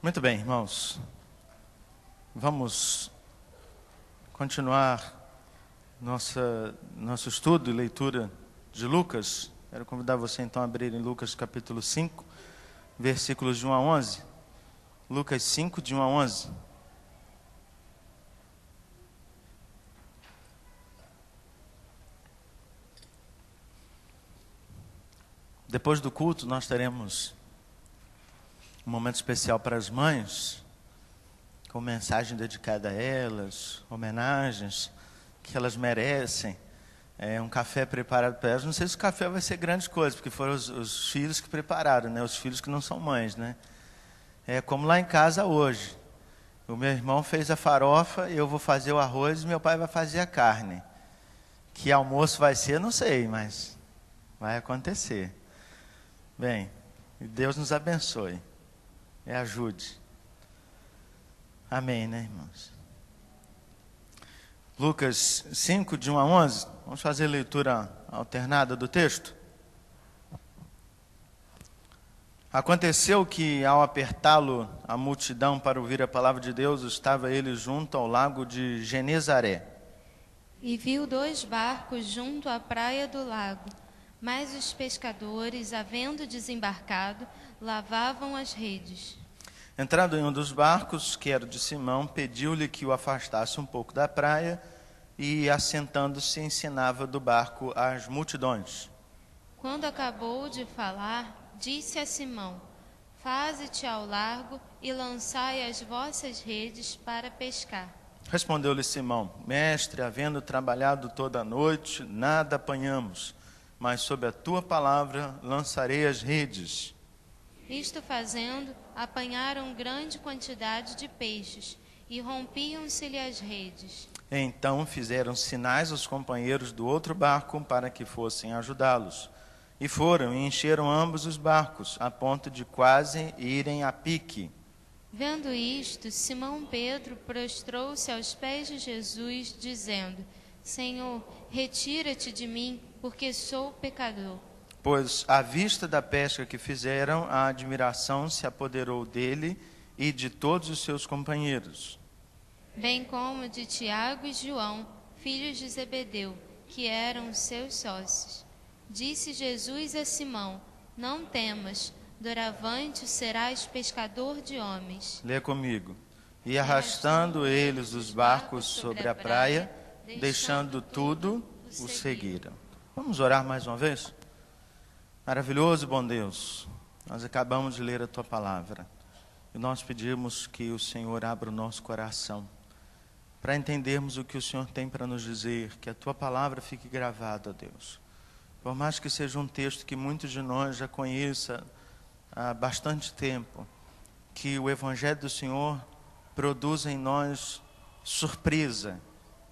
Muito bem, irmãos. Vamos continuar nosso estudo e leitura de Lucas. Quero convidar você então a abrir em Lucas capítulo 5, versículos de 1 a 11. Lucas 5, de 1 a 11. Depois do culto, nós teremos um momento especial para as mães, com mensagem dedicada a elas, homenagens que elas merecem, um café preparado para elas. Não sei se o café vai ser grande coisa, porque foram os filhos que prepararam, né? Os filhos que não são mães, né? É como lá em casa hoje. O meu irmão fez a farofa, eu vou fazer o arroz e meu pai vai fazer a carne. Que almoço vai ser, não sei, mas vai acontecer. Bem, Deus nos abençoe e ajude. Amém, né, irmãos? Lucas 5, de 1 a 11. Vamos fazer a leitura alternada do texto? Aconteceu que, ao apertá-lo a multidão para ouvir a palavra de Deus, estava ele junto ao lago de Genezaré. E viu 2 barcos junto à praia do lago, mas os pescadores, havendo desembarcado, lavavam as redes. Entrando em um dos barcos, que era de Simão, pediu-lhe que o afastasse um pouco da praia e, assentando-se, ensinava do barco às multidões. Quando acabou de falar, disse a Simão: Faze-te ao largo e lançai as vossas redes para pescar. Respondeu-lhe Simão: Mestre, havendo trabalhado toda a noite, nada apanhamos, mas sob a tua palavra lançarei as redes. Isto fazendo, apanharam grande quantidade de peixes, e rompiam-se-lhe as redes. Então fizeram sinais aos companheiros do outro barco para que fossem ajudá-los. E foram e encheram ambos os barcos, a ponto de quase irem a pique. Vendo isto, Simão Pedro prostrou-se aos pés de Jesus, dizendo: Senhor, retira-te de mim, porque sou pecador. Pois, à vista da pesca que fizeram, a admiração se apoderou dele e de todos os seus companheiros. Bem como de Tiago e João, filhos de Zebedeu, que eram seus sócios. Disse Jesus a Simão: Não temas, doravante serás pescador de homens. Lê comigo. E arrastando eles os barcos sobre a praia, deixando tudo, o seguiram. Vamos orar mais uma vez? Maravilhoso, bom Deus, nós acabamos de ler a Tua palavra e nós pedimos que o Senhor abra o nosso coração para entendermos o que o Senhor tem para nos dizer, que a Tua palavra fique gravada, Deus. Por mais que seja um texto que muitos de nós já conheçam há bastante tempo, que o Evangelho do Senhor produza em nós surpresa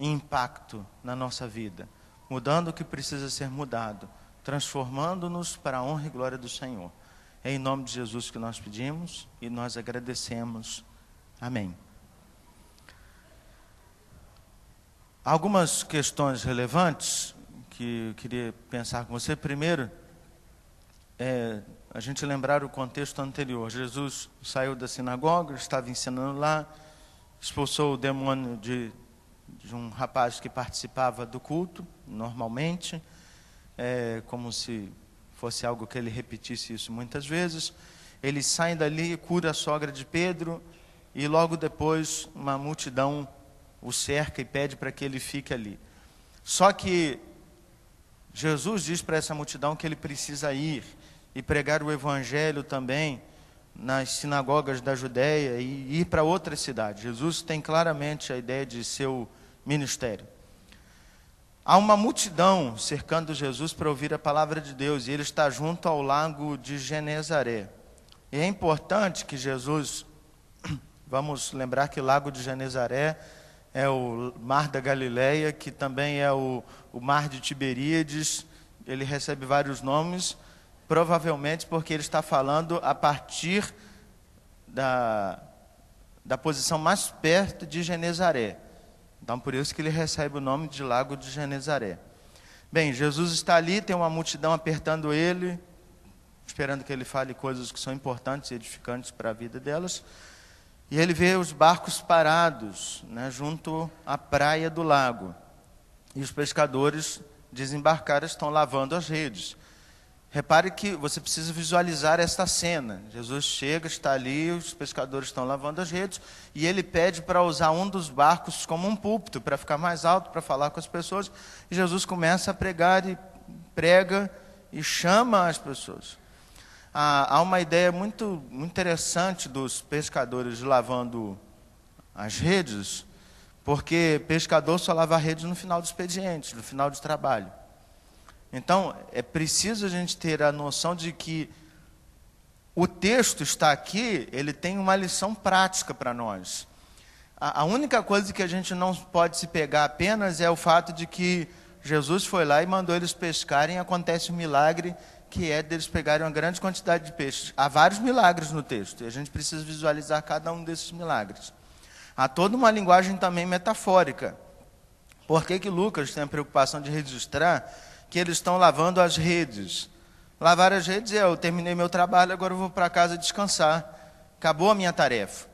e impacto na nossa vida, mudando o que precisa ser mudado, transformando-nos para a honra e glória do Senhor. É em nome de Jesus que nós pedimos e nós agradecemos. Amém. Algumas questões relevantes que eu queria pensar com você. Primeiro, a gente lembrar o contexto anterior. Jesus saiu da sinagoga, estava ensinando lá, expulsou o demônio de um rapaz que participava do culto, normalmente, como se fosse algo que ele repetisse isso muitas vezes. Ele sai dali, cura a sogra de Pedro, e logo depois uma multidão o cerca e pede para que ele fique ali. Só que Jesus diz para essa multidão que ele precisa ir e pregar o evangelho também nas sinagogas da Judéia e ir para outras cidades. Jesus tem claramente a ideia de seu ministério. Há uma multidão cercando Jesus para ouvir a palavra de Deus, e ele está junto ao lago de Genezaré. E é importante que Jesus, vamos lembrar que o lago de Genezaré é o mar da Galileia, que também é o mar de Tiberíades. Ele recebe vários nomes, provavelmente porque ele está falando a partir da posição mais perto de Genezaré. Então, por isso que ele recebe o nome de Lago de Genezaré. Bem, Jesus está ali, tem uma multidão apertando ele, esperando que ele fale coisas que são importantes e edificantes para a vida delas. E ele vê os barcos parados, né, junto à praia do lago. E os pescadores desembarcaram, estão lavando as redes. Repare que você precisa visualizar esta cena. Jesus chega, está ali, os pescadores estão lavando as redes, e ele pede para usar um dos barcos como um púlpito, para ficar mais alto, para falar com as pessoas. E Jesus começa a pregar, e prega, e chama as pessoas. Há uma ideia muito interessante dos pescadores lavando as redes, porque pescador só lava a rede no final do expediente, no final do trabalho. Então, é preciso a gente ter a noção de que o texto está aqui, ele tem uma lição prática para nós. A única coisa que a gente não pode se pegar apenas é o fato de que Jesus foi lá e mandou eles pescarem, e acontece um milagre, que é deles pegarem uma grande quantidade de peixes. Há vários milagres no texto, e a gente precisa visualizar cada um desses milagres. Há toda uma linguagem também metafórica. Por que Lucas tem a preocupação de registrar que eles estão lavando as redes? Lavar as redes eu terminei meu trabalho, agora eu vou para casa descansar. Acabou a minha tarefa.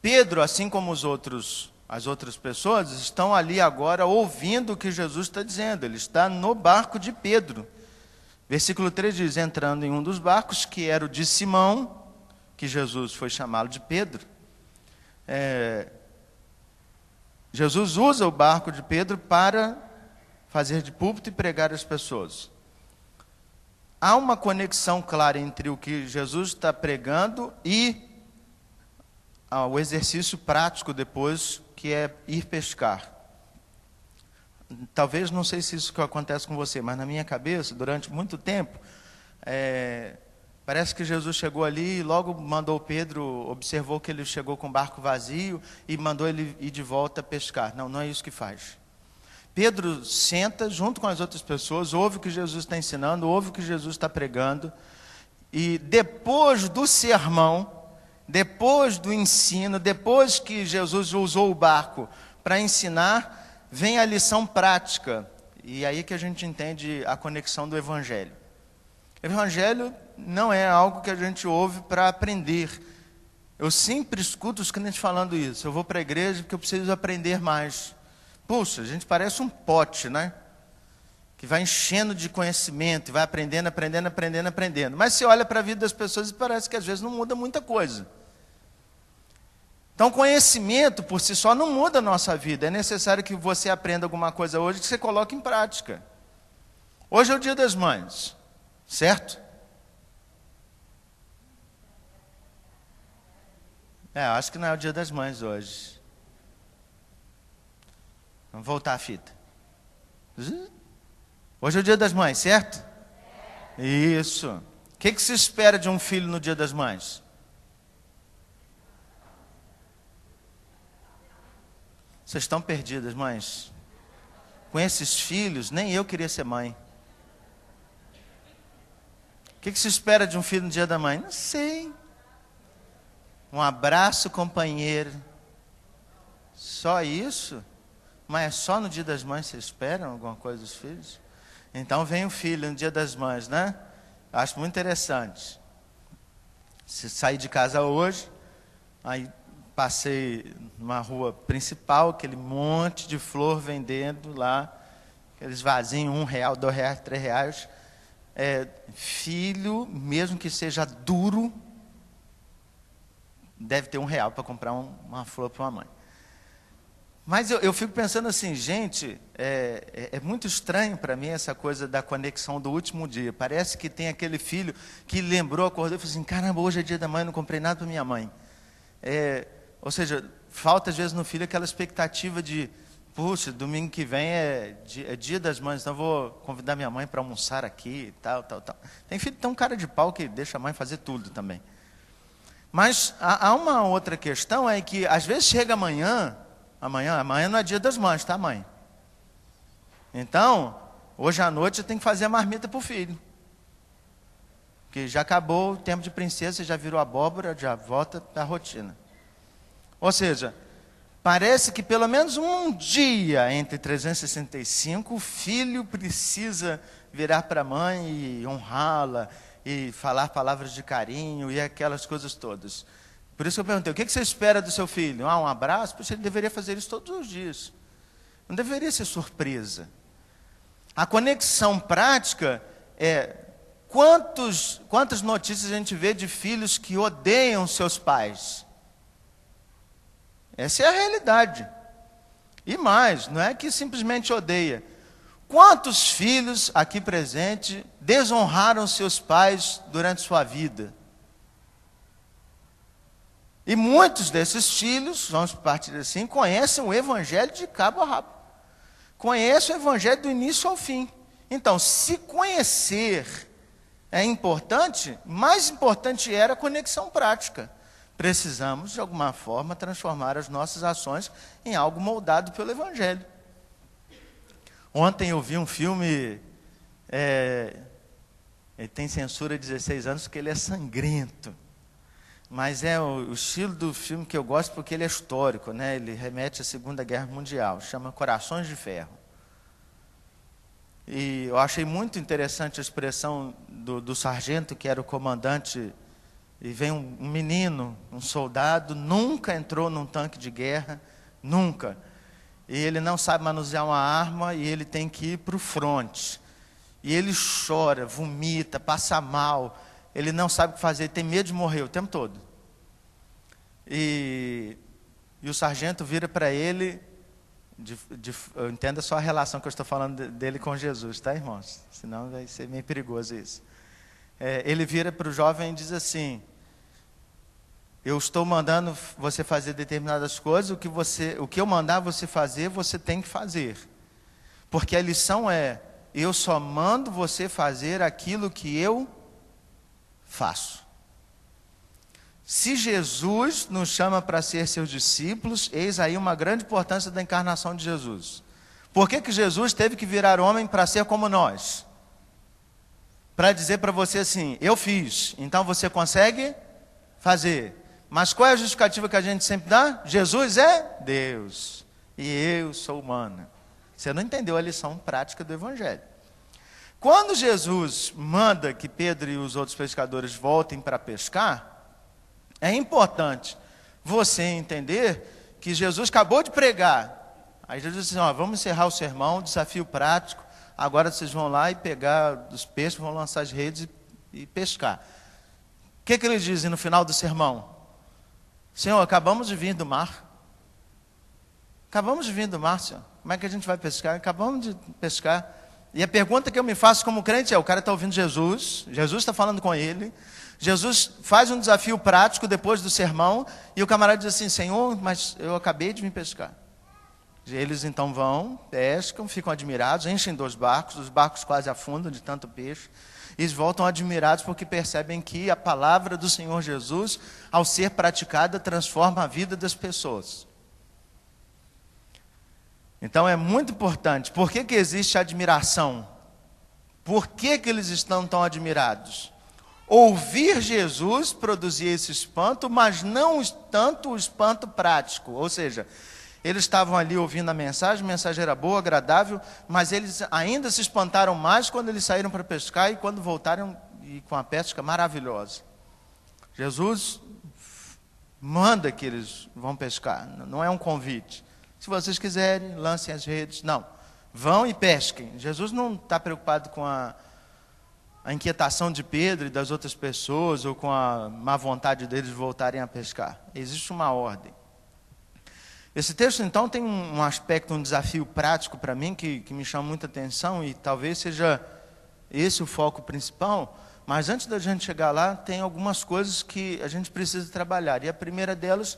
Pedro, assim como as outras pessoas, estão ali agora ouvindo o que Jesus está dizendo. Ele está no barco de Pedro. Versículo 3 diz, entrando em um dos barcos, que era o de Simão, que Jesus foi chamá-lo de Pedro. Jesus usa o barco de Pedro para fazer de púlpito e pregar às pessoas. Há uma conexão clara entre o que Jesus está pregando e o exercício prático depois, que é ir pescar. Talvez, não sei se isso que acontece com você, mas na minha cabeça, durante muito tempo, parece que Jesus chegou ali e logo mandou Pedro, observou que ele chegou com o barco vazio e mandou ele ir de volta pescar. Não é isso que faz. Pedro senta junto com as outras pessoas, ouve o que Jesus está ensinando, ouve o que Jesus está pregando, e depois do sermão, depois do ensino, depois que Jesus usou o barco para ensinar, vem a lição prática, e aí que a gente entende a conexão do Evangelho. O Evangelho não é algo que a gente ouve para aprender. Eu sempre escuto os crentes falando isso. Eu vou para a igreja porque eu preciso aprender mais. Puxa, a gente parece um pote, né? Que vai enchendo de conhecimento, e vai aprendendo. Mas você olha para a vida das pessoas e parece que às vezes não muda muita coisa. Então, conhecimento por si só não muda a nossa vida. É necessário que você aprenda alguma coisa hoje que você coloque em prática. Hoje é o Dia das Mães, certo? Acho que não é o Dia das Mães hoje. Vamos voltar a fita. Hoje é o Dia das Mães, certo? Isso. O que se espera de um filho no Dia das Mães? Vocês estão perdidas, mães. Com esses filhos, nem eu queria ser mãe. O que se espera de um filho no Dia da Mãe? Não sei. Um abraço, companheiro. Só isso? Mas é só no Dia das Mães vocês esperam alguma coisa dos filhos? Então vem o filho no Dia das Mães, né? Acho muito interessante. Se sair de casa hoje, aí passei numa rua principal, aquele monte de flor vendendo lá, aqueles vasinhos, R$1, R$2, R$3. Filho, mesmo que seja duro, deve ter R$1 para comprar uma flor para uma mãe. Mas eu fico pensando assim, gente, é muito estranho para mim essa coisa da conexão do último dia. Parece que tem aquele filho que lembrou, acordou e falou assim, caramba, hoje é dia da mãe, não comprei nada para minha mãe. Ou seja, falta às vezes no filho aquela expectativa de, puxa, domingo que vem é dia das mães, então eu vou convidar minha mãe para almoçar aqui, tal. Tem filho que tem um cara de pau que deixa a mãe fazer tudo também. Mas há uma outra questão, é que às vezes chega amanhã não é dia das mães, tá, mãe? Então, hoje à noite eu tenho que fazer a marmita para o filho. Porque já acabou o tempo de princesa, já virou abóbora, já volta para a rotina. Ou seja, parece que pelo menos um dia entre 365, o filho precisa virar para a mãe e honrá-la, e falar palavras de carinho, e aquelas coisas todas. Por isso que eu perguntei, o que você espera do seu filho? Um abraço? Pois ele deveria fazer isso todos os dias. Não deveria ser surpresa. A conexão prática é quantas notícias a gente vê de filhos que odeiam seus pais. Essa é a realidade. E mais, não é que simplesmente odeia. Quantos filhos aqui presentes desonraram seus pais durante sua vida? E muitos desses filhos, vamos partir assim, conhecem o Evangelho de cabo a rabo. Conhecem o Evangelho do início ao fim. Então, se conhecer é importante, mais importante era a conexão prática. Precisamos, de alguma forma, transformar as nossas ações em algo moldado pelo Evangelho. Ontem eu vi um filme, ele tem censura de 16 anos porque ele é sangrento. Mas é o estilo do filme que eu gosto porque ele é histórico, né? Ele remete à Segunda Guerra Mundial, chama Corações de Ferro. E eu achei muito interessante a expressão do sargento, que era o comandante, e vem um menino, um soldado, nunca entrou num tanque de guerra, nunca. E ele não sabe manusear uma arma e ele tem que ir para o fronte. E ele chora, vomita, passa mal. Ele não sabe o que fazer, tem medo de morrer o tempo todo. E o sargento vira para ele, entenda só a relação que eu estou falando dele com Jesus, tá, irmãos? Senão vai ser meio perigoso isso. Ele vira para o jovem e diz assim: eu estou mandando você fazer determinadas coisas, o que eu mandar você fazer, você tem que fazer. Porque a lição é, eu só mando você fazer aquilo que eu faço. Se Jesus nos chama para ser seus discípulos, eis aí uma grande importância da encarnação de Jesus. Por que Jesus teve que virar homem para ser como nós? Para dizer para você assim, eu fiz, então você consegue fazer. Mas qual é a justificativa que a gente sempre dá? Jesus é Deus e eu sou humana. Você não entendeu a lição prática do Evangelho. Quando Jesus manda que Pedro e os outros pescadores voltem para pescar, é importante você entender que Jesus acabou de pregar. Aí Jesus disse, vamos encerrar o sermão, desafio prático, agora vocês vão lá e pegar os peixes, vão lançar as redes e pescar. O que eles dizem no final do sermão? Senhor, acabamos de vir do mar. Acabamos de vir do mar, Senhor. Como é que a gente vai pescar? Acabamos de pescar. E a pergunta que eu me faço como crente é, o cara está ouvindo Jesus está falando com ele, Jesus faz um desafio prático depois do sermão, e o camarada diz assim, Senhor, mas eu acabei de vir pescar. Eles então vão, pescam, ficam admirados, enchem 2 barcos, os barcos quase afundam de tanto peixe, e eles voltam admirados porque percebem que a palavra do Senhor Jesus, ao ser praticada, transforma a vida das pessoas. Então é muito importante. Por que existe admiração? Por que eles estão tão admirados? Ouvir Jesus produzia esse espanto, mas não tanto o espanto prático. Ou seja, eles estavam ali ouvindo a mensagem era boa, agradável, mas eles ainda se espantaram mais quando eles saíram para pescar e quando voltaram e com a pesca maravilhosa. Jesus manda que eles vão pescar, não é um convite. Se vocês quiserem, lancem as redes. Não, vão e pesquem. Jesus não está preocupado com a inquietação de Pedro e das outras pessoas, ou com a má vontade deles voltarem a pescar. Existe uma ordem. Esse texto, então, tem um aspecto, um desafio prático para mim, que me chama muita atenção, e talvez seja esse o foco principal, mas antes da gente chegar lá, tem algumas coisas que a gente precisa trabalhar, e a primeira delas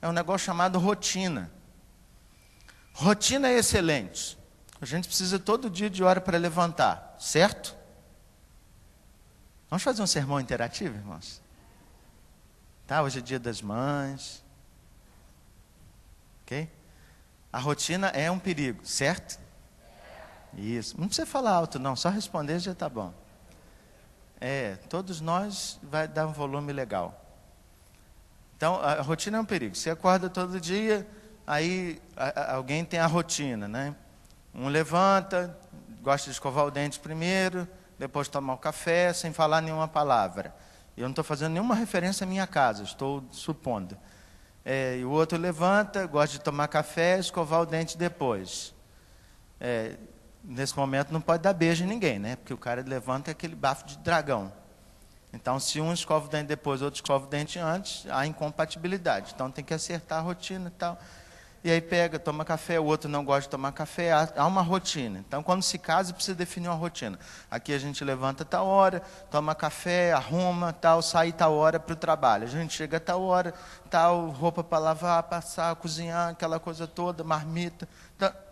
é um negócio chamado rotina. Rotina é excelente. A gente precisa todo dia de hora para levantar, certo? Vamos fazer um sermão interativo, irmãos? Tá, hoje é dia das mães. Ok? A rotina é um perigo, certo? Isso. Não precisa falar alto não, só responder já está bom. Todos nós vai dar um volume legal. Então, a rotina é um perigo. Você acorda todo dia, aí alguém tem a rotina, né? Um levanta, gosta de escovar o dente primeiro, depois tomar o café, sem falar nenhuma palavra. Eu não estou fazendo nenhuma referência à minha casa, estou supondo. E o outro levanta, gosta de tomar café, escovar o dente depois. Nesse momento não pode dar beijo em ninguém, né? Porque o cara levanta aquele bafo de dragão. Então, se um escova o dente depois, outro escova o dente antes, há incompatibilidade. Então, tem que acertar a rotina e tal. E aí pega, toma café, o outro não gosta de tomar café, há uma rotina. Então, quando se casa, precisa definir uma rotina. Aqui a gente levanta tal hora, toma café, arruma, tal, sai tal hora para o trabalho. A gente chega a tal hora, tal, roupa para lavar, passar, cozinhar, aquela coisa toda, marmita.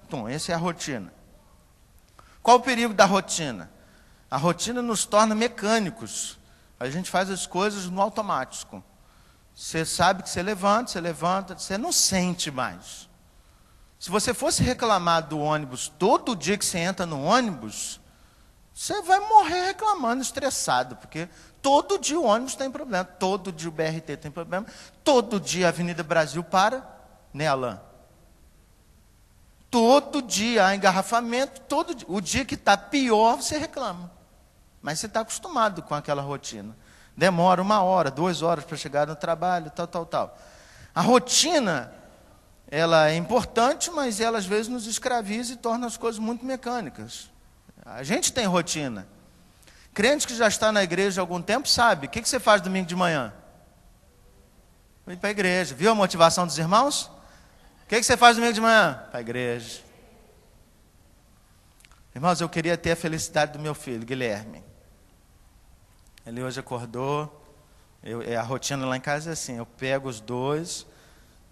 Então, essa é a rotina. Qual o perigo da rotina? A rotina nos torna mecânicos. A gente faz as coisas no automático. Você sabe que você levanta, você não sente mais. Se você fosse reclamar do ônibus todo dia que você entra no ônibus, você vai morrer reclamando, estressado, porque todo dia o ônibus tem problema, todo dia o BRT tem problema, todo dia a Avenida Brasil para, né, Alain? Todo dia há engarrafamento, todo dia. O dia que está pior, você reclama. Mas você está acostumado com aquela rotina. Demora 1 hora, 2 horas para chegar no trabalho, tal. A rotina, ela é importante, mas ela às vezes nos escraviza e torna as coisas muito mecânicas. A gente tem rotina. Crente que já está na igreja há algum tempo sabe. O que você faz domingo de manhã? Ir para a igreja. Viu a motivação dos irmãos? O que você faz domingo de manhã? Para a igreja. Irmãos, eu queria ter a felicidade do meu filho, Guilherme. Ele hoje acordou, a rotina lá em casa é assim, eu pego os dois,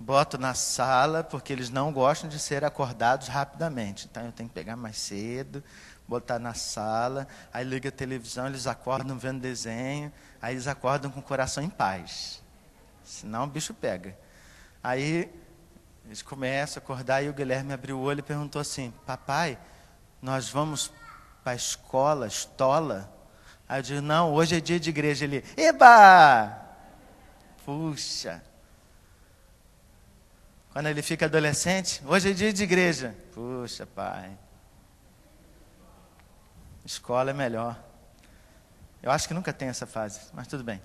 boto na sala, porque eles não gostam de ser acordados rapidamente. Então eu tenho que pegar mais cedo, botar na sala, aí liga a televisão, eles acordam vendo desenho, aí eles acordam com o coração em paz. Senão o bicho pega. Aí eles começam a acordar e o Guilherme abriu o olho e perguntou assim, papai, nós vamos para a escola, estola? Aí eu digo, não, hoje é dia de igreja. Ele, eba! Puxa. Quando ele fica adolescente, hoje é dia de igreja. Puxa, pai. Escola é melhor. Eu acho que nunca tem essa fase, mas tudo bem.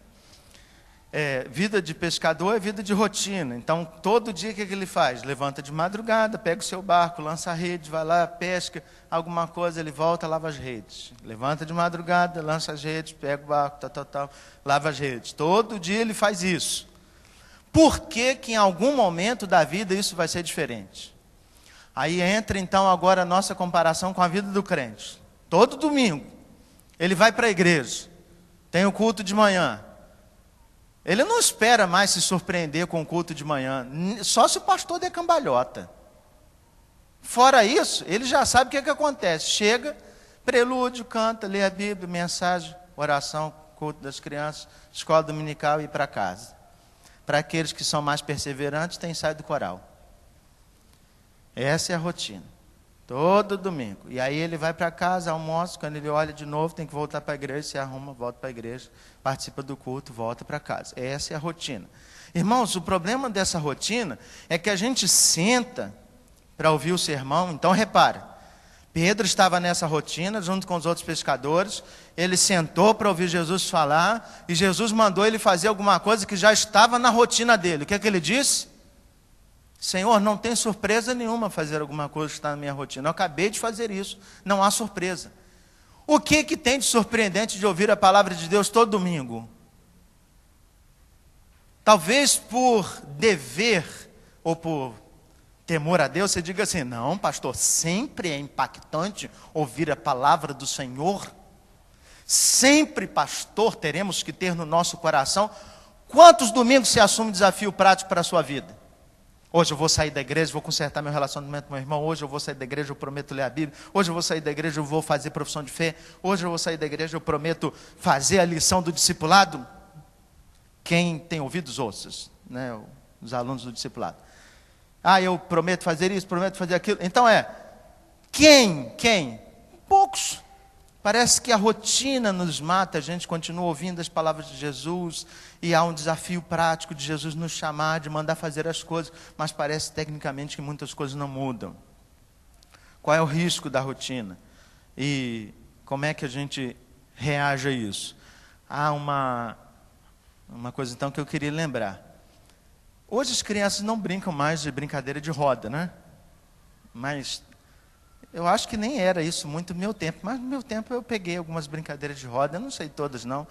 Vida de pescador é vida de rotina. Então, todo dia o que ele faz? Levanta de madrugada, pega o seu barco, lança a rede, vai lá, pesca, alguma coisa, ele volta, lava as redes. Levanta de madrugada, lança as redes, pega o barco, lava as redes. Todo dia ele faz isso. Por que que em algum momento da vida isso vai ser diferente? Aí entra então agora a nossa comparação com a vida do crente. Todo domingo, ele vai para a igreja, tem o culto de manhã. Ele não espera mais se surpreender com o culto de manhã, só se o pastor der cambalhota. Fora isso, ele já sabe o que acontece. Chega, prelúdio, canta, lê a Bíblia, mensagem, oração, culto das crianças, escola dominical e ir para casa. Para aqueles que são mais perseverantes, tem ensaio do coral. Essa é a rotina. Todo domingo. E aí ele vai para casa, almoça, quando ele olha de novo, tem que voltar para a igreja, se arruma, volta para a igreja, participa do culto, volta para casa. Essa é a rotina. Irmãos, o problema dessa rotina é que a gente senta para ouvir o sermão. Então repara, Pedro estava nessa rotina, junto com os outros pescadores, ele sentou para ouvir Jesus falar, e Jesus mandou ele fazer alguma coisa que já estava na rotina dele. O que é que ele disse? Senhor, não tem surpresa nenhuma fazer alguma coisa que está na minha rotina. Eu acabei de fazer isso, não há surpresa. O que tem de surpreendente de ouvir a palavra de Deus todo domingo? Talvez por dever ou por temor a Deus, você diga assim, não, pastor, sempre é impactante ouvir a palavra do Senhor. Sempre, pastor, teremos que ter no nosso coração. Quantos domingos você assume um desafio prático para a sua vida? Hoje eu vou sair da igreja, vou consertar meu relacionamento com meu irmão. Hoje eu vou sair da igreja, eu prometo ler a Bíblia. Hoje eu vou sair da igreja, eu vou fazer profissão de fé. Hoje eu vou sair da igreja, eu prometo fazer a lição do discipulado. Quem tem ouvidos, ouças, né? Os alunos do discipulado. Eu prometo fazer isso, prometo fazer aquilo. Então quem? Poucos. Parece que a rotina nos mata, a gente continua ouvindo as palavras de Jesus, e há um desafio prático de Jesus nos chamar, de mandar fazer as coisas, mas parece tecnicamente que muitas coisas não mudam. Qual é o risco da rotina? E como é que a gente reage a isso? Há uma coisa então que eu queria lembrar. Hoje as crianças não brincam mais de brincadeira de roda, né? Mas eu acho que nem era isso muito no meu tempo. Mas no meu tempo eu peguei algumas brincadeiras de roda, eu não sei todas não.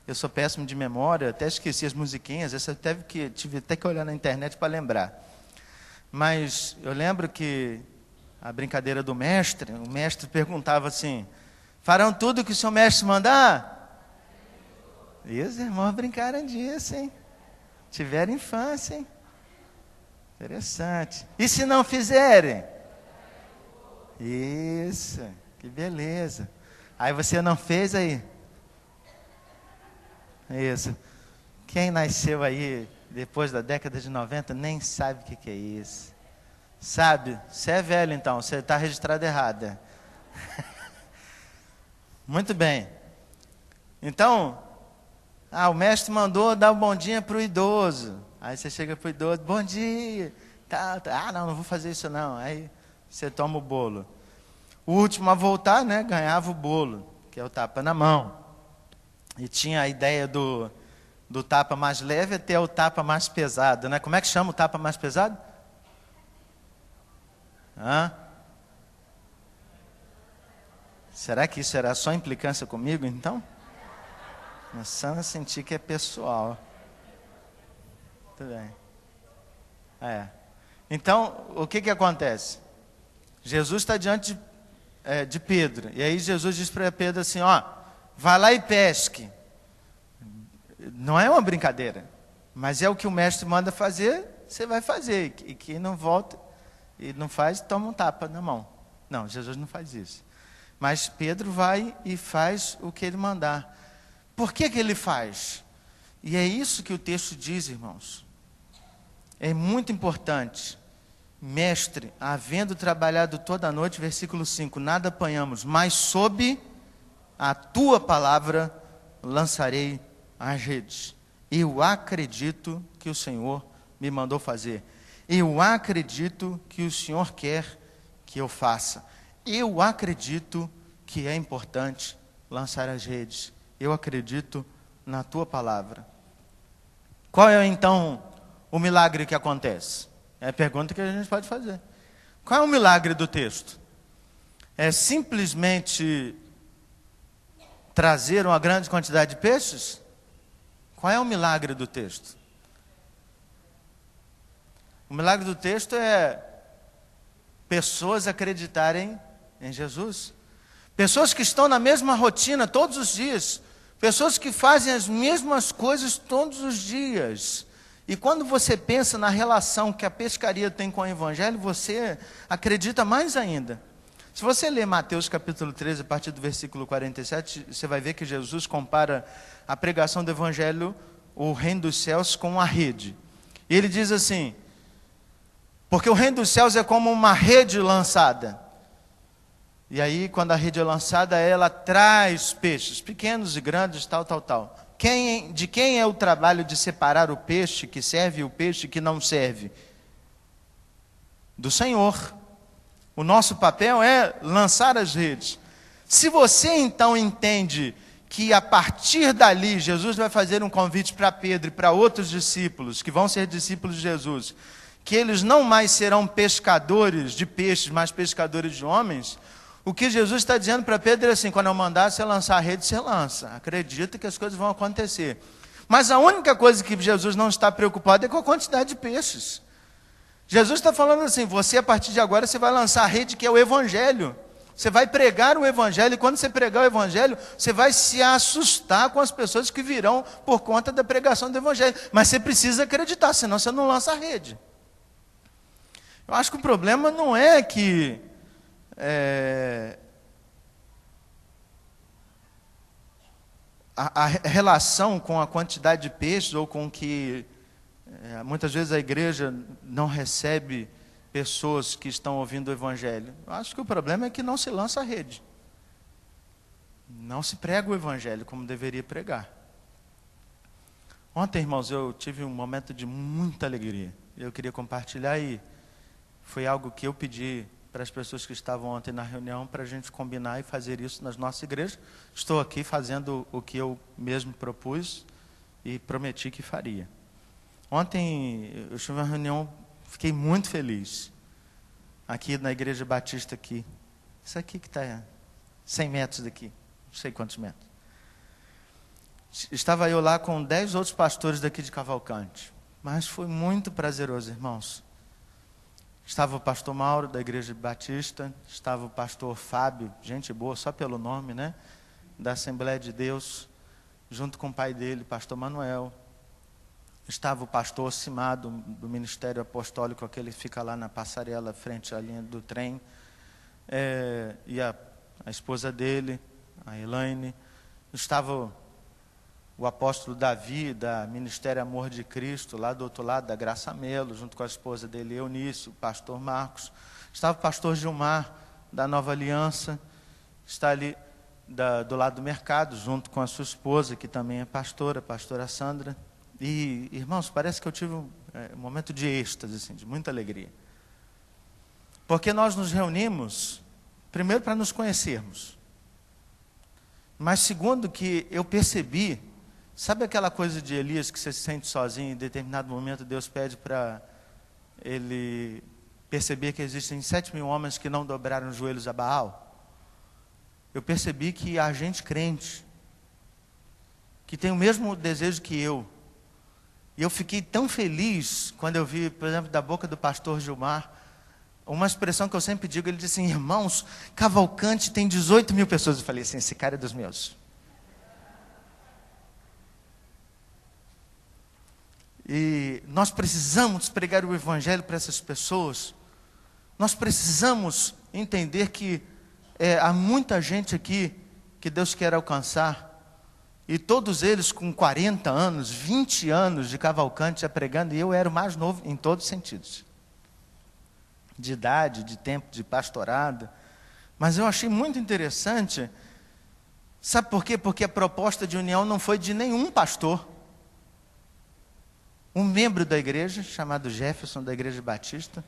Eu sou péssimo de memória, até esqueci as musiquinhas, essa eu tive até que olhar na internet para lembrar. Mas eu lembro que a brincadeira do mestre, o mestre perguntava assim: farão tudo o que o seu mestre mandar? E os irmãos brincaram disso, hein? Tiveram infância, hein? Interessante. E se não fizerem? Isso, que beleza. Aí você não fez aí? Isso. Quem nasceu aí depois da década de 90 nem sabe o que é isso. Sabe? Você é velho então, você está registrado errado. Muito bem. Então, o mestre mandou dar um bom dia para o idoso. Aí você chega para o idoso, bom dia. Não vou fazer isso não. Aí você toma o bolo. O último a voltar, né, ganhava o bolo, que é o tapa na mão. E tinha a ideia do tapa mais leve até o tapa mais pesado, né? Como é que chama o tapa mais pesado? Será que isso era só implicância comigo, então? Começando a sentir que é pessoal. Tudo bem. Então, o que acontece? Jesus está diante de Pedro. E aí Jesus diz para Pedro assim, vai lá e pesque. Não é uma brincadeira, mas é o que o mestre manda fazer, você vai fazer. E quem não volta e não faz, toma um tapa na mão. Não, Jesus não faz isso. Mas Pedro vai e faz o que ele mandar. Por que ele faz? E é isso que o texto diz, irmãos. É muito importante. Mestre, havendo trabalhado toda a noite, versículo 5, nada apanhamos, mas sob a tua palavra lançarei as redes. Eu acredito que o Senhor me mandou fazer. Eu acredito que o Senhor quer que eu faça. Eu acredito que é importante lançar as redes. Eu acredito na tua palavra. Qual é então o milagre que acontece? É a pergunta que a gente pode fazer. Qual é o milagre do texto? É simplesmente trazer uma grande quantidade de peixes? Qual é o milagre do texto? O milagre do texto é pessoas acreditarem em Jesus. Pessoas que estão na mesma rotina todos os dias. Pessoas que fazem as mesmas coisas todos os dias. E quando você pensa na relação que a pescaria tem com o Evangelho, você acredita mais ainda. Se você ler Mateus capítulo 13, a partir do versículo 47, você vai ver que Jesus compara a pregação do Evangelho, o reino dos céus, com uma rede. E ele diz assim, porque o reino dos céus é como uma rede lançada. E aí, quando a rede é lançada, ela traz peixes, pequenos e grandes, tal. De quem é o trabalho de separar o peixe que serve e o peixe que não serve? Do Senhor. O nosso papel é lançar as redes. Se você então entende que a partir dali Jesus vai fazer um convite para Pedro e para outros discípulos, que vão ser discípulos de Jesus, que eles não mais serão pescadores de peixes, mas pescadores de homens, o que Jesus está dizendo para Pedro é assim, quando eu mandar você lançar a rede, você lança. Acredita que as coisas vão acontecer. Mas a única coisa que Jesus não está preocupado é com a quantidade de peixes. Jesus está falando assim, você a partir de agora, você vai lançar a rede que é o Evangelho. Você vai pregar o Evangelho, e quando você pregar o Evangelho, você vai se assustar com as pessoas que virão por conta da pregação do Evangelho. Mas você precisa acreditar, senão você não lança a rede. Eu acho que o problema não é que a relação com a quantidade de peixes, ou com que muitas vezes a igreja não recebe pessoas que estão ouvindo o Evangelho. Eu acho que o problema é que não se lança a rede. Não se prega o Evangelho como deveria pregar. Ontem, irmãos, eu tive um momento de muita alegria. Eu queria compartilhar e foi algo que eu pedi para as pessoas que estavam ontem na reunião, para a gente combinar e fazer isso nas nossas igrejas. Estou aqui fazendo o que eu mesmo propus, e prometi que faria. Ontem eu tive uma reunião, fiquei muito feliz, aqui na Igreja Batista aqui. Isso aqui que está 100 metros daqui, não sei quantos metros. Estava eu lá com 10 outros pastores daqui de Cavalcante, mas foi muito prazeroso, irmãos. Estava o pastor Mauro, da Igreja Batista, estava o pastor Fábio, gente boa, só pelo nome, né? Da Assembleia de Deus, junto com o pai dele, pastor Manuel. Estava o pastor Simar, do Ministério Apostólico, aquele que fica lá na passarela, frente à linha do trem, e a esposa dele, a Elaine. Estava o apóstolo Davi, da Ministério Amor de Cristo, lá do outro lado, da Graça Melo, junto com a esposa dele, Eunice, o pastor Marcos. Estava o pastor Gilmar, da Nova Aliança, está ali do lado do mercado, junto com a sua esposa, que também é pastora, a pastora Sandra. E, irmãos, parece que eu tive um momento de êxtase, assim, de muita alegria. Porque nós nos reunimos, primeiro, para nos conhecermos. Mas, segundo, que eu percebi, sabe aquela coisa de Elias que você se sente sozinho e em determinado momento Deus pede para ele perceber que existem 7.000 homens que não dobraram os joelhos a Baal? Eu percebi que há gente crente, que tem o mesmo desejo que eu. E eu fiquei tão feliz quando eu vi, por exemplo, da boca do pastor Gilmar, uma expressão que eu sempre digo, ele disse assim: irmãos, Cavalcante tem 18.000 pessoas. Eu falei assim, esse cara é dos meus. E nós precisamos pregar o Evangelho para essas pessoas. Nós precisamos entender que há muita gente aqui que Deus quer alcançar. E todos eles com 40 anos, 20 anos de Cavalcante já pregando. E eu era o mais novo em todos os sentidos. De idade, de tempo, de pastorado. Mas eu achei muito interessante. Sabe por quê? Porque a proposta de união não foi de nenhum pastor. Um membro da igreja, chamado Jefferson, da Igreja Batista,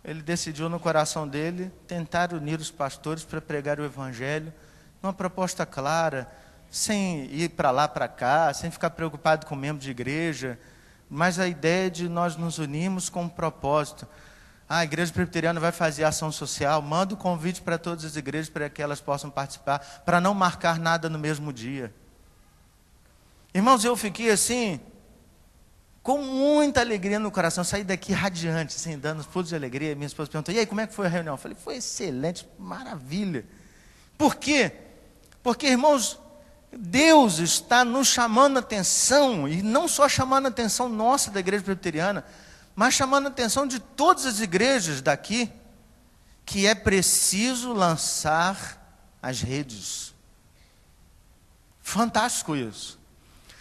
ele decidiu no coração dele tentar unir os pastores para pregar o Evangelho, numa proposta clara, sem ir para lá, para cá, sem ficar preocupado com membro de igreja, mas a ideia de nós nos unirmos com um propósito. A Igreja Presbiteriana vai fazer ação social, manda o convite para todas as igrejas para que elas possam participar, para não marcar nada no mesmo dia. Irmãos, eu fiquei assim, com muita alegria no coração, saí daqui radiante, assim, dando pulos de alegria. Minha esposa perguntou: e aí, como é que foi a reunião? Eu falei: foi excelente, maravilha. Por quê? Porque, irmãos, Deus está nos chamando a atenção, e não só chamando a atenção nossa da Igreja Presbiteriana, mas chamando a atenção de todas as igrejas daqui, que é preciso lançar as redes. Fantástico isso.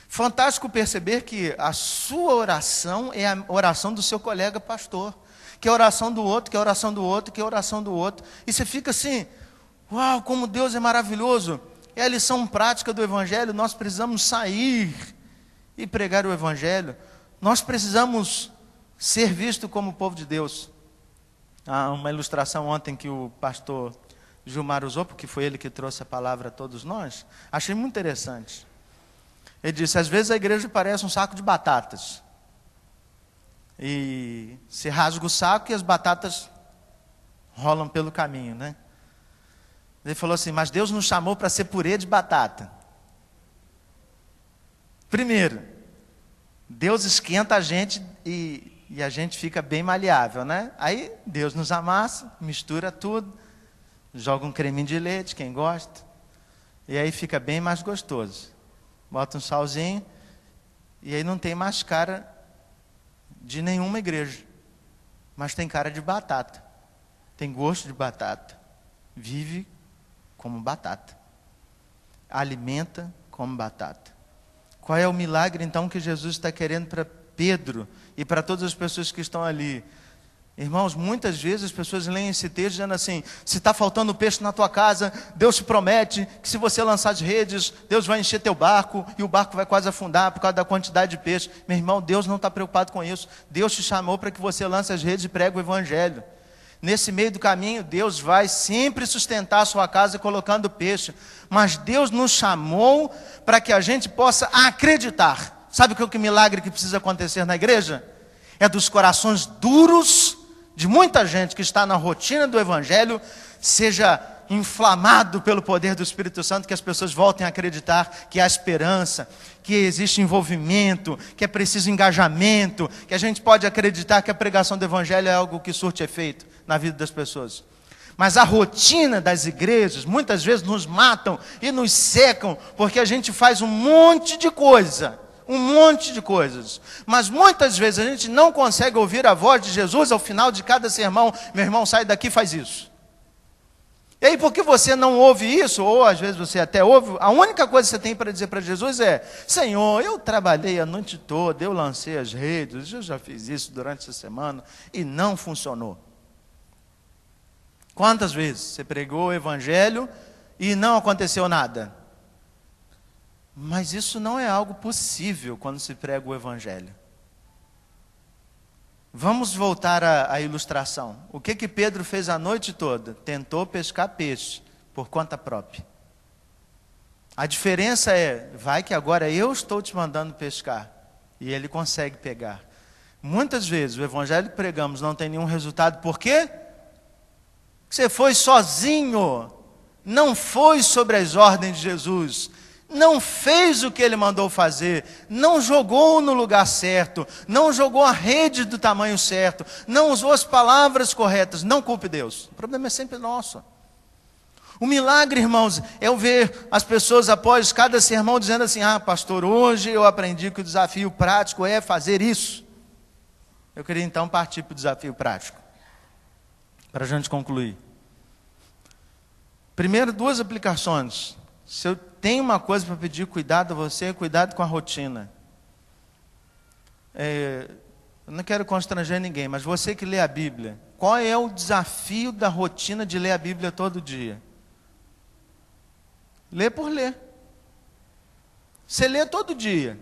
Fantástico perceber que a sua oração é a oração do seu colega pastor, que é a oração do outro, que é a oração do outro, que é a oração do outro. E você fica assim: uau, como Deus é maravilhoso. É a lição prática do Evangelho. Nós precisamos sair e pregar o Evangelho. Nós precisamos ser vistos como povo de Deus. Há uma ilustração ontem que o pastor Gilmar usou, porque foi ele que trouxe a palavra a todos nós. Achei muito interessante. Ele disse: às vezes a igreja parece um saco de batatas. E se rasga o saco e as batatas rolam pelo caminho, né? Ele falou assim: mas Deus nos chamou para ser purê de batata. Primeiro, Deus esquenta a gente e a gente fica bem maleável, né? Aí Deus nos amassa, mistura tudo, joga um creminho de leite, quem gosta, e aí fica bem mais gostoso. Bota um salzinho, e aí não tem mais cara de nenhuma igreja, mas tem cara de batata, tem gosto de batata, vive como batata, alimenta como batata. Qual é o milagre então que Jesus está querendo para Pedro e para todas as pessoas que estão ali? Irmãos, muitas vezes as pessoas leem esse texto dizendo assim: se está faltando peixe na tua casa, Deus te promete que se você lançar as redes, Deus vai encher teu barco, e o barco vai quase afundar por causa da quantidade de peixe. Meu irmão, Deus não está preocupado com isso. Deus te chamou para que você lance as redes e pregue o Evangelho. Nesse meio do caminho, Deus vai sempre sustentar a sua casa colocando peixe. Mas Deus nos chamou para que a gente possa acreditar. Sabe que milagre que precisa acontecer na igreja? É dos corações duros de muita gente que está na rotina do Evangelho, seja inflamado pelo poder do Espírito Santo, que as pessoas voltem a acreditar que há esperança, que existe envolvimento, que é preciso engajamento, que a gente pode acreditar que a pregação do Evangelho é algo que surte efeito na vida das pessoas. Mas a rotina das igrejas, muitas vezes nos matam e nos secam, porque a gente faz um monte de coisas, mas muitas vezes a gente não consegue ouvir a voz de Jesus ao final de cada sermão. Meu irmão, sai daqui e faz isso. E aí, porque você não ouve isso, ou às vezes você até ouve, a única coisa que você tem para dizer para Jesus é: Senhor, eu trabalhei a noite toda, eu lancei as redes, eu já fiz isso durante essa semana e não funcionou. Quantas vezes você pregou o Evangelho e não aconteceu nada? Mas isso não é algo possível quando se prega o Evangelho. Vamos voltar à ilustração. O que Pedro fez a noite toda? Tentou pescar peixe por conta própria. A diferença é, vai que agora eu estou te mandando pescar. E ele consegue pegar. Muitas vezes o Evangelho que pregamos não tem nenhum resultado. Por quê? Você foi sozinho. Não foi sobre as ordens de Jesus. Não fez o que ele mandou fazer, não jogou no lugar certo, não jogou a rede do tamanho certo, não usou as palavras corretas. Não culpe Deus, o problema é sempre nosso. O milagre, irmãos, é eu ver as pessoas após cada sermão dizendo assim: pastor, hoje eu aprendi que o desafio prático é fazer isso. Eu queria então partir para o desafio prático, para a gente concluir. Primeiro, duas aplicações. Se eu tenho uma coisa para pedir cuidado a você, cuidado com a rotina. Eu não quero constranger ninguém, mas você que lê a Bíblia, qual é o desafio da rotina de ler a Bíblia todo dia? Lê por ler. Você lê todo dia.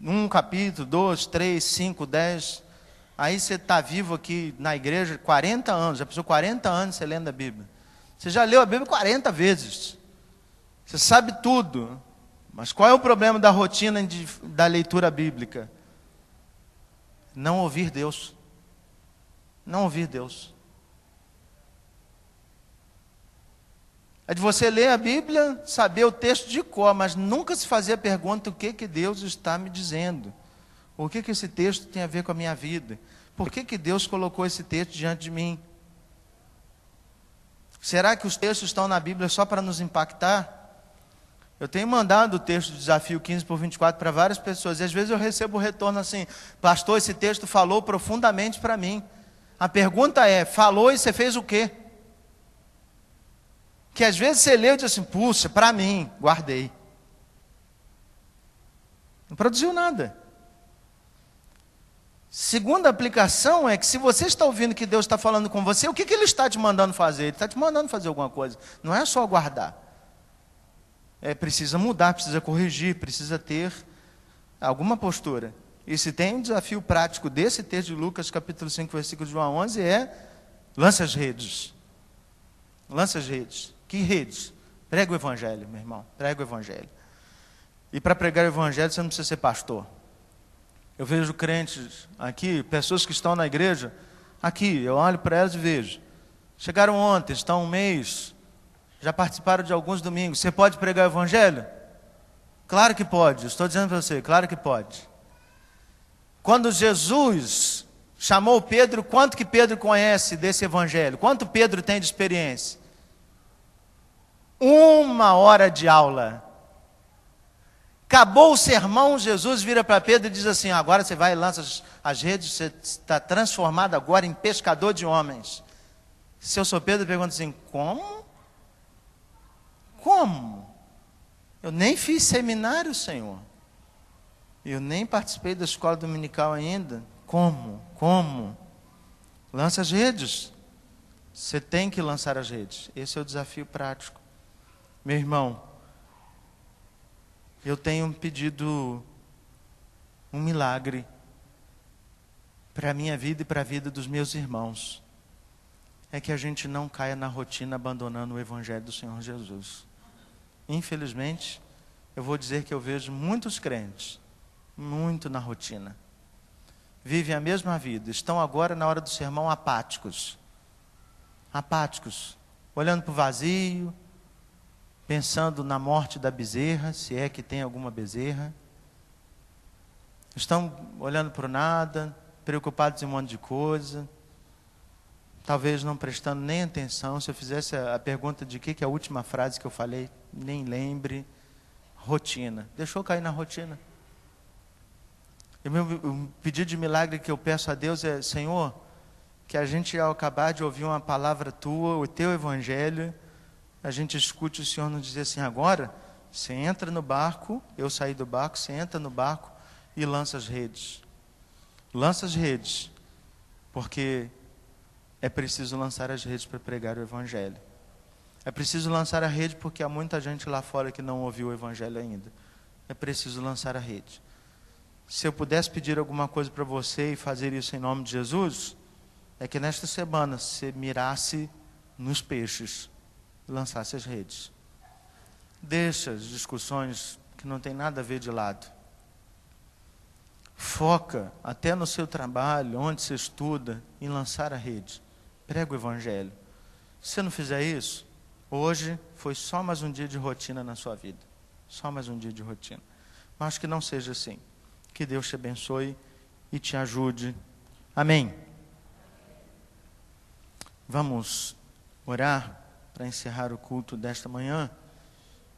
1 capítulo, 2, 3, 5, 10. Aí você está vivo aqui na igreja 40 anos, já passou 40 anos você lendo a Bíblia. Você já leu a Bíblia 40 vezes. Você sabe tudo, mas qual é o problema da rotina da leitura bíblica? Não ouvir Deus. Não ouvir Deus. É de você ler a Bíblia, saber o texto de cor, mas nunca se fazer a pergunta: o que Deus está me dizendo? O que esse texto tem a ver com a minha vida? Por que Deus colocou esse texto diante de mim? Será que os textos estão na Bíblia só para nos impactar? Eu tenho mandado o texto do Desafio 15/24 para várias pessoas, e às vezes eu recebo o retorno assim: pastor, esse texto falou profundamente para mim. A pergunta é: falou e você fez o quê? Que às vezes você leu e diz assim: puxa, para mim, guardei. Não produziu nada. Segunda aplicação é que se você está ouvindo que Deus está falando com você, o que Ele está te mandando fazer? Ele está te mandando fazer alguma coisa, não é só guardar. Precisa mudar, precisa corrigir, precisa ter alguma postura. E se tem um desafio prático desse texto de Lucas, capítulo 5, versículo de João 11, lance as redes. Lance as redes. Que redes? Prega o Evangelho, meu irmão, prega o Evangelho. E para pregar o Evangelho você não precisa ser pastor. Eu vejo crentes aqui, pessoas que estão na igreja, aqui, eu olho para elas e vejo. Chegaram ontem, estão há um mês, já participaram de alguns domingos. Você pode pregar o Evangelho? Claro que pode, estou dizendo para você, claro que pode. Quando Jesus chamou Pedro, quanto que Pedro conhece desse Evangelho? Quanto Pedro tem de experiência? 1 hora de aula. Acabou o sermão, Jesus vira para Pedro e diz assim: agora você vai e lança as redes, você está transformado agora em pescador de homens. Se eu sou Pedro, pergunta assim: como? Como? Eu nem fiz seminário, Senhor. Eu nem participei da escola dominical ainda. Como? Como? Lança as redes. Você tem que lançar as redes. Esse é o desafio prático. Meu irmão, eu tenho pedido um milagre para a minha vida e para a vida dos meus irmãos. É que a gente não caia na rotina abandonando o Evangelho do Senhor Jesus. Infelizmente, eu vou dizer que eu vejo muitos crentes muito na rotina. Vivem a mesma vida, estão agora na hora do sermão apáticos. Apáticos, olhando para o vazio, pensando na morte da bezerra, se é que tem alguma bezerra. Estão olhando para o nada, preocupados em um monte de coisa, talvez não prestando nem atenção. Se eu fizesse a pergunta de que é a última frase que eu falei, nem lembre. Rotina, deixou cair na rotina. E o pedido de milagre que eu peço a Deus é: Senhor, que a gente, ao acabar de ouvir uma palavra tua, o teu evangelho, a gente escute o Senhor nos dizer assim: agora, você entra no barco, eu saí do barco, você entra no barco e lança as redes. Lança as redes, porque é preciso lançar as redes para pregar o evangelho. É preciso lançar a rede porque há muita gente lá fora que não ouviu o evangelho ainda. É preciso lançar a rede. Se eu pudesse pedir alguma coisa para você e fazer isso em nome de Jesus, é que nesta semana você mirasse nos peixes e lançasse as redes. Deixa as discussões que não tem nada a ver de lado. Foca até no seu trabalho, onde você estuda, em lançar a rede. Prega o evangelho. Se você não fizer isso, hoje foi só mais um dia de rotina na sua vida. Só mais um dia de rotina. Mas que não seja assim. Que Deus te abençoe e te ajude. Amém. Vamos orar para encerrar o culto desta manhã.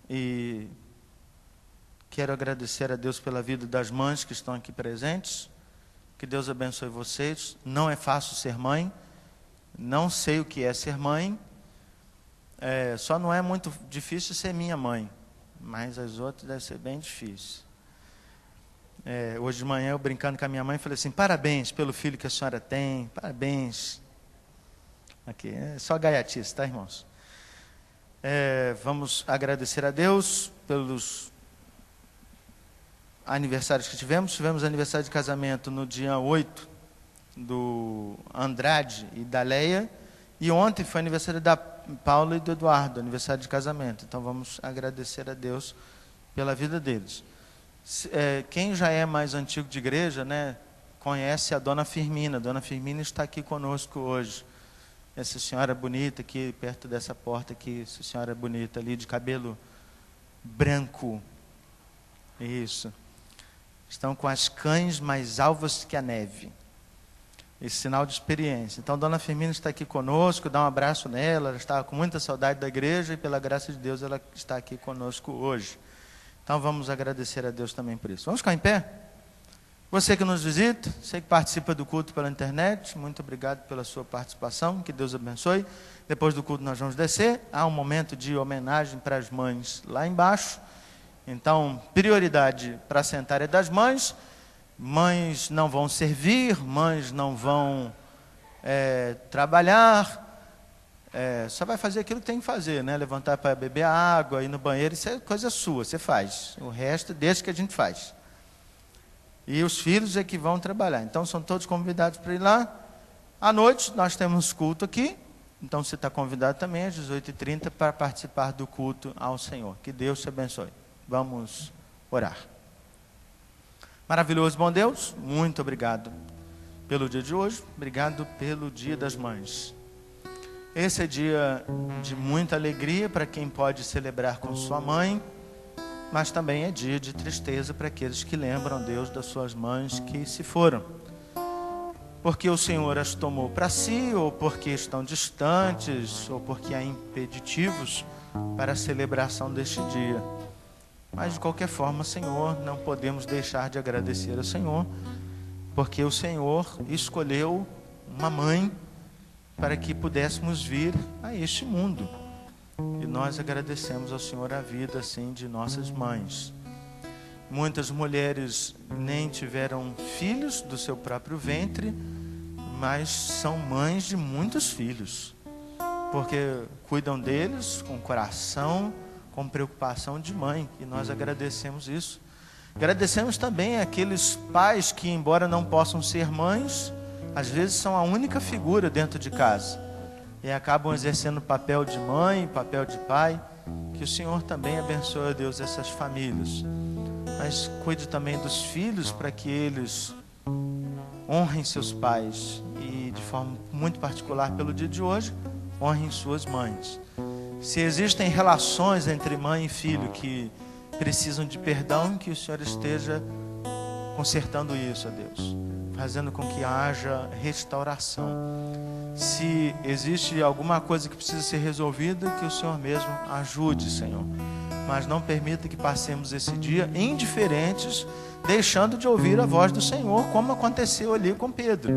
E quero agradecer a Deus pela vida das mães que estão aqui presentes. Que Deus abençoe vocês. Não é fácil ser mãe. Não sei o que é ser mãe. Só não é muito difícil ser minha mãe, mas as outras deve ser bem difícil. Hoje de manhã eu brincando com a minha mãe, falei assim: parabéns pelo filho que a senhora tem, parabéns. Aqui, é só gaiatice, tá, irmãos? Vamos agradecer a Deus pelos aniversários que tivemos. Tivemos aniversário de casamento no dia 8 do Andrade e da Leia, e ontem foi aniversário da Paula e do Eduardo, aniversário de casamento. Então vamos agradecer a Deus pela vida deles. Quem já é mais antigo de igreja, né, conhece a Dona Firmina. A Dona Firmina está aqui conosco hoje. Essa senhora bonita aqui, perto dessa porta aqui, essa senhora bonita ali, de cabelo branco. Isso. Estão com as cães mais alvas que a neve. Esse sinal de experiência. Então, Dona Firmina está aqui conosco, dá um abraço nela. Ela estava com muita saudade da igreja e, pela graça de Deus, ela está aqui conosco hoje. Então, vamos agradecer a Deus também por isso. Vamos ficar em pé? Você que nos visita, você que participa do culto pela internet, muito obrigado pela sua participação, que Deus abençoe. Depois do culto nós vamos descer, há um momento de homenagem para as mães lá embaixo. Então, prioridade para sentar é das mães. Mães não vão servir, mães não vão trabalhar, só vai fazer aquilo que tem que fazer, né? Levantar para beber água, ir no banheiro, isso é coisa sua, você faz. O resto deixa que a gente faz. E os filhos é que vão trabalhar. Então são todos convidados para ir lá. À noite nós temos culto aqui, então você está convidado também às 18h30 para participar do culto ao Senhor. Que Deus te abençoe. Vamos orar. Maravilhoso, bom Deus, muito obrigado pelo dia de hoje, obrigado pelo Dia das Mães. Esse é dia de muita alegria para quem pode celebrar com sua mãe, mas também é dia de tristeza para aqueles que lembram, Deus, das suas mães que se foram. Porque o Senhor as tomou para si, ou porque estão distantes, ou porque há impeditivos para a celebração deste dia. Mas de qualquer forma, Senhor, não podemos deixar de agradecer ao Senhor, porque o Senhor escolheu uma mãe para que pudéssemos vir a este mundo. E nós agradecemos ao Senhor a vida, assim, de nossas mães. Muitas mulheres nem tiveram filhos do seu próprio ventre, mas são mães de muitos filhos, porque cuidam deles com coração, com preocupação de mãe, e nós agradecemos isso. Agradecemos também aqueles pais que, embora não possam ser mães, às vezes são a única figura dentro de casa, e acabam exercendo o papel de mãe, papel de pai. Que o Senhor também abençoe, Deus, essas famílias. mas cuide também dos filhos para que eles honrem seus pais e, de forma muito particular pelo dia de hoje, honrem suas mães. Se existem relações entre mãe e filho que precisam de perdão, que o Senhor esteja consertando isso, ó Deus, fazendo com que haja restauração. Se existe alguma coisa que precisa ser resolvida, que o Senhor mesmo ajude, Senhor. Mas não permita que passemos esse dia indiferentes, deixando de ouvir a voz do Senhor, como aconteceu ali com Pedro.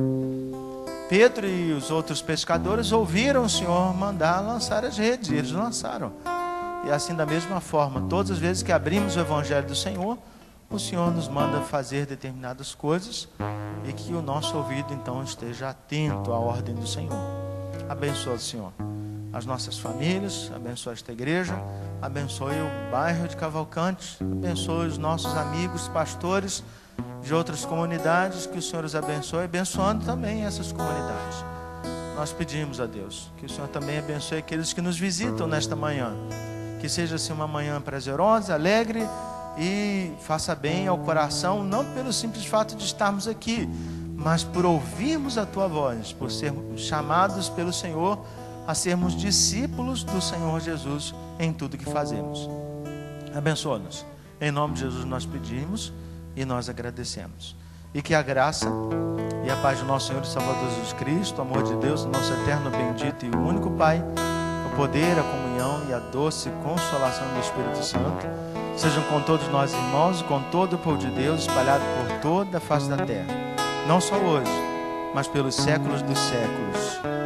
Pedro e os outros pescadores ouviram o Senhor mandar lançar as redes, e eles lançaram. E assim, da mesma forma, todas as vezes que abrimos o Evangelho do Senhor, o Senhor nos manda fazer determinadas coisas, e que o nosso ouvido então esteja atento à ordem do Senhor. Abençoa, Senhor, as nossas famílias, abençoa esta igreja, abençoe o bairro de Cavalcante, abençoe os nossos amigos pastores de outras comunidades, que o Senhor os abençoe, abençoando também essas comunidades. Nós pedimos a Deus que o Senhor também abençoe aqueles que nos visitam nesta manhã, que seja assim uma manhã prazerosa, alegre, e faça bem ao coração, não pelo simples fato de estarmos aqui, mas por ouvirmos a Tua voz, por sermos chamados pelo Senhor a sermos discípulos do Senhor Jesus em tudo que fazemos. Abençoa-nos. Em nome de Jesus nós pedimos e nós agradecemos. E que a graça e a paz do nosso Senhor e Salvador Jesus Cristo, o amor de Deus, o nosso eterno bendito e único Pai, o poder, a comunhão e a doce consolação do Espírito Santo, sejam com todos nós irmãos e com todo o povo de Deus espalhado por toda a face da terra, não só hoje, mas pelos séculos dos séculos.